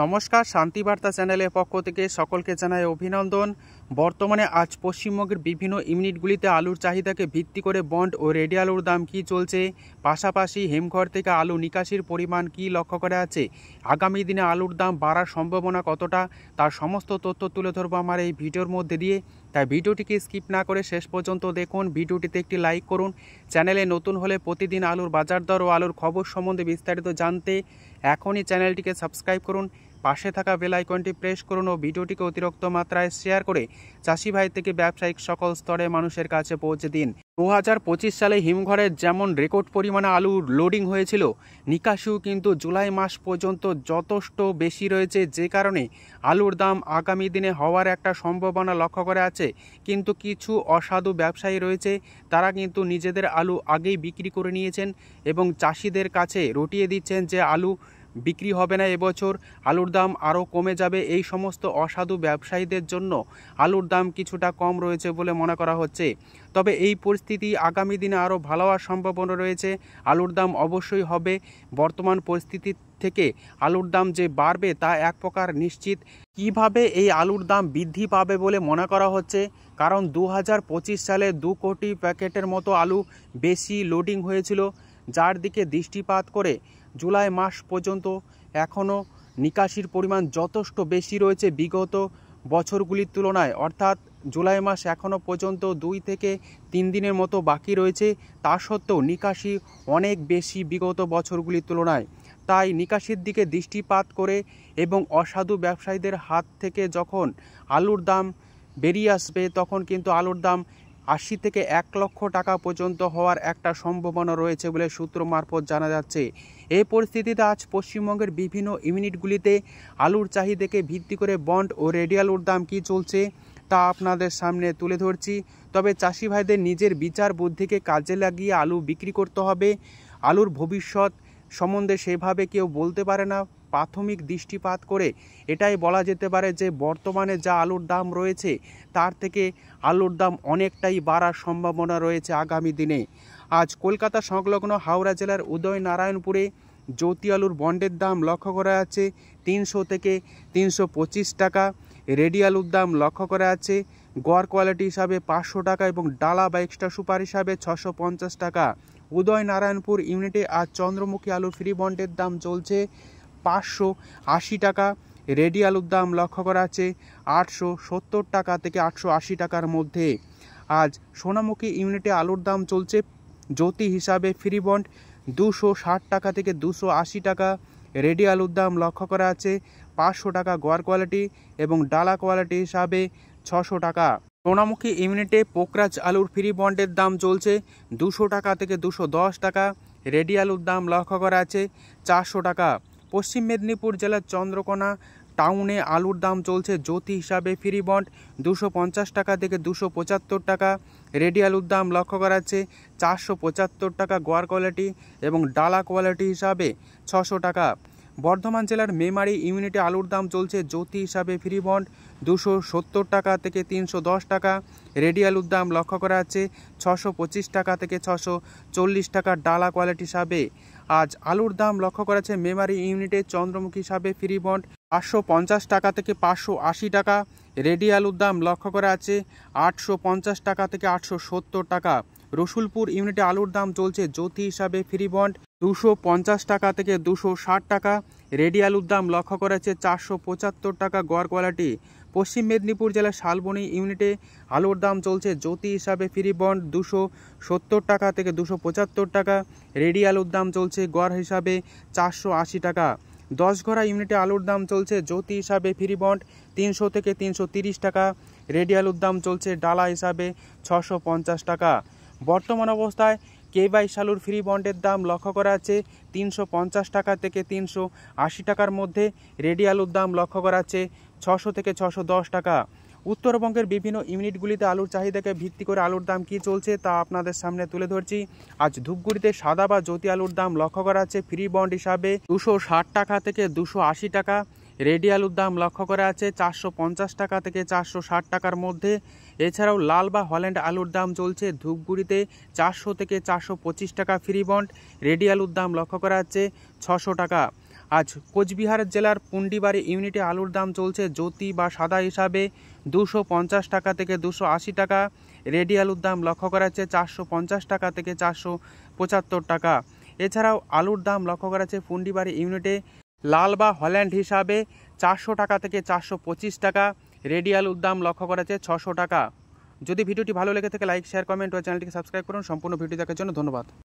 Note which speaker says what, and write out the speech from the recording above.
Speaker 1: নমস্কার, শান্তিবার্তা চ্যানেলের পক্ষ থেকে সকলকে জানাই অভিনন্দন। বর্তমানে আজ পশ্চিমবঙ্গের বিভিন্ন ইউনিটগুলিতে আলুর চাহিদাকে ভিত্তি করে বন্ড ও রেডি আলুর দাম কী চলছে, পাশাপাশি হিমঘর থেকে আলু নিকাশির পরিমাণ কী লক্ষ্য করা আছে, আগামী দিনে আলুর দাম বাড়ার সম্ভাবনা কতটা, তার সমস্ত তথ্য তুলে ধরবো আমার এই ভিডিওর মধ্যে দিয়ে। তাই ভিডিওটিকে স্কিপ না করে শেষ পর্যন্ত দেখুন। ভিডিওটিতে একটি লাইক করুন। চ্যানেলে নতুন হলে প্রতিদিন আলুর বাজার দর ও আলুর খবর সম্বন্ধে বিস্তারিত জানতে এখনই চ্যানেলটিকে সাবস্ক্রাইব করুন, পাশে থাকা বেল আইকনটি প্রেস করুন ও ভিডিওটিকে অতিরিক্ত মাত্রায় শেয়ার করে চাষি ভাই থেকে ব্যবসায়িক সকল স্তরে মানুষের কাছে পৌঁছে দিন। 2025 সালে হিমঘরে যেমন রেকর্ড পরিমাণে আলু লোডিং হয়েছিল, নিকাশিও কিন্তু জুলাই মাস পর্যন্ত যথেষ্ট বেশি রয়েছে, যে কারণে আলুর দাম আগামী দিনে হওয়ার একটা সম্ভাবনা লক্ষ্য করা আছে। কিন্তু কিছু অসাধু ব্যবসায়ী রয়েছে, তারা কিন্তু নিজেদের আলু আগেই বিক্রি করে নিয়েছেন এবং চাষিদের কাছে রটিয়ে দিচ্ছেন যে আলু বিক্রি হবে না এবছর, আলুর দাম আরও কমে যাবে। এই সমস্ত অসাধু ব্যবসায়ীদের জন্য আলুর দাম কিছুটা কম রয়েছে বলে মনে করা হচ্ছে। তবে এই পরিস্থিতি আগামী দিনে আরও ভালো হওয়ার সম্ভাবনা রয়েছে। আলুর দাম অবশ্যই হবে। বর্তমান পরিস্থিতি থেকে আলুর দাম যে বাড়বে তা এক প্রকার নিশ্চিত। কিভাবে এই আলুর দাম বৃদ্ধি পাবে বলে মনে করা হচ্ছে, কারণ 2025 সালে 2 কোটি প্যাকেটের মতো আলু বেশি লোডিং হয়েছিল, যার দিকে দৃষ্টিপাত করে জুলাই মাস পর্যন্ত এখনও নিকাশির পরিমাণ যথেষ্ট বেশি রয়েছে বিগত বছরগুলির তুলনায়। অর্থাৎ জুলাই মাস এখনও পর্যন্ত 2 থেকে 3 দিনের মতো বাকি রয়েছে, তা সত্ত্বেও নিকাশি অনেক বেশি বিগত বছরগুলির তুলনায়। তাই নিকাশির দিকে দৃষ্টিপাত করে এবং অসাধু ব্যবসায়ীদের হাত থেকে যখন আলুর দাম বেরিয়ে আসবে, তখন কিন্তু আলুর দাম 80 থেকে 1 লক্ষ টাকা পর্যন্ত হওয়ার একটা সম্ভাবনা রয়েছে বলে সূত্র মারফত জানা যাচ্ছে। এই পরিস্থিতিতে আজ পশ্চিমবঙ্গের বিভিন্ন ইউনিটগুলিতে আলুর চাহিদাকে ভিত্তি করে বন্ড ও রেডি আলুর দাম কী চলছে তা আপনাদের সামনে তুলে ধরছি। তবে চাষি ভাইদের নিজের বিচার বুদ্ধিকে কাজে লাগিয়ে আলু বিক্রি করতে হবে। আলুর ভবিষ্যৎ সম্বন্ধে সেভাবে কেউ বলতে পারে না। প্রাথমিক দৃষ্টিপাত করে এটাই বলা যেতে পারে যে বর্তমানে যা আলুর দাম রয়েছে তার থেকে আলুর দাম অনেকটাই বাড়ার সম্ভাবনা রয়েছে আগামী দিনে। আজ কলকাতা সংলগ্ন হাওড়া জেলার উদয়নারায়ণপুরে জ্যোতি আলুর বন্ডের দাম লক্ষ্য করা আছে 300 থেকে 325 টাকা। রেডি আলুর দাম লক্ষ্য করা আছে গড় কোয়ালিটি হিসাবে 500 টাকা এবং ডালা বা এক্সট্রা সুপার হিসাবে 650 টাকা। উদয়নারায়ণপুর ইউনিটে আজ চন্দ্রমুখী আলুর ফ্রি বন্ডের দাম চলছে 580 টাকা। রেডি আলুর দাম লক্ষ্য করা আছে 870 টাকা থেকে 880 টাকার মধ্যে। আজ সোনামুখী ইউনিটে আলুর দাম চলছে জ্যোতি হিসাবে ফ্রি বন্ড 260 টাকা থেকে 280 টাকা। রেডি আলুর দাম লক্ষ্য করা আছে 500 টাকা গড় কোয়ালিটি এবং ডালা কোয়ালিটি হিসাবে 600 টাকা। সোনামুখী ইউনিটে পোকরাজ আলুর ফ্রি বন্ডের দাম চলছে 200 টাকা থেকে 210 টাকা। রেডি আলুর দাম লক্ষ্য করা আছে 400 টাকা। পশ্চিম মেদিনীপুর জেলার চন্দ্রকোনা টাউনে আলুর দাম চলছে জ্যোতি হিসাবে ফ্রি বন্ড 250 টাকা থেকে 275 টাকা। রেডি আলুর দাম লক্ষ্য করা আছে 475 টাকা গড় কোয়ালিটি এবং ডালা কোয়ালিটি হিসাবে 600 টাকা। বর্ধমান জেলার মেমারি ইউনিটে আলুর দাম চলছে জ্যোতি হিসাবে ফ্রি বন্ড 270 টাকা থেকে 310 টাকা। রেডি আলুর দাম লক্ষ্য করা আছে 625 টাকা থেকে 640 টাকা ডালা কোয়ালিটি হিসাবে। আজ আলুর দাম লক্ষ্য করা আছে মেমারি ইউনিটে চন্দ্রমুখী হিসাবে ফ্রি বন্ড 550 টাকা থেকে 580 টাকা। রেডি আলুর দাম লক্ষ্য করা আছে 850 টাকা থেকে 870 টাকা। রসুলপুর ইউনিটে আলুর দাম চলছে জ্যোতি হিসাবে ফ্রি বন্ড 250 টাকা থেকে 260 টাকা। রেডি আলুর দাম লক্ষ্য করা আছে 475 টাকা গড় কোয়ালিটি। পশ্চিম মেদিনীপুর জেলার শালবনী ইউনিটে আলুর দাম চলছে জ্যোতি হিসাবে ফ্রি বন্ড 270 টাকা থেকে 275 টাকা। রেডি আলুর দাম চলছে গড় হিসাবে 480 টাকা। 10 ঘরা ইউনিটে আলুর দাম চলছে জ্যোতি হিসাবে ফ্রি বন্ড 300 থেকে 330 টাকা। রেডি আলুর দাম চলছে ডালা হিসাবে 650 টাকা। বর্তমান অবস্থায় কে22 আলুর ফ্রি বন্ডের দাম লক্ষ্য করা আছে 350 টাকা থেকে 380 টাকার মধ্যে। রেডি আলুর দাম লক্ষ্য করা আছে 600 থেকে 610 টাকা। উত্তরবঙ্গের বিভিন্ন ইউনিটগুলিতে আলুর চাহিদাকে ভিত্তি করে আলুর দাম কী চলছে তা আপনাদের সামনে তুলে ধরছি। আজ ধূপগুড়িতে সাদা বা জ্যোতি আলুর দাম লক্ষ্য করা আছে ফ্রি বন্ড হিসাবে 260 টাকা থেকে 280 টাকা। রেডি আলুর দাম লক্ষ্য করা আছে 450 টাকা থেকে 460 টাকার মধ্যে। এছাড়াও লাল বা হল্যান্ড আলুর দাম চলছে ধূপগুড়িতে 400 থেকে 425 টাকা ফ্রি বন্ড। রেডি আলুর দাম লক্ষ্য করা আছে 600 টাকা। আজ কোচবিহার জেলার পুন্ডিবাড়ি ইউনিটে আলুর দাম চলছে জ্যোতি বা সাদা হিসাবে 250 টাকা থেকে 280 টাকা। রেডি আলুর দাম লক্ষ্য করা যাচ্ছে 450 টাকা থেকে 475 টাকা। এছাড়াও আলুর দাম লক্ষ্য করা যাচ্ছে পুন্ডিবাড়ি ইউনিটে লাল বা হল্যান্ড হিসাবে 400 টাকা থেকে 425 টাকা। রেডি আলুর দাম লক্ষ্য করা যাচ্ছে 600 টাকা। যদি ভিডিওটি ভালো লেগে থাকে লাইক শেয়ার কমেন্ট ও চ্যানেলটিকে সাবস্ক্রাইব করুন। সম্পূর্ণ ভিডিও দেখার জন্য ধন্যবাদ।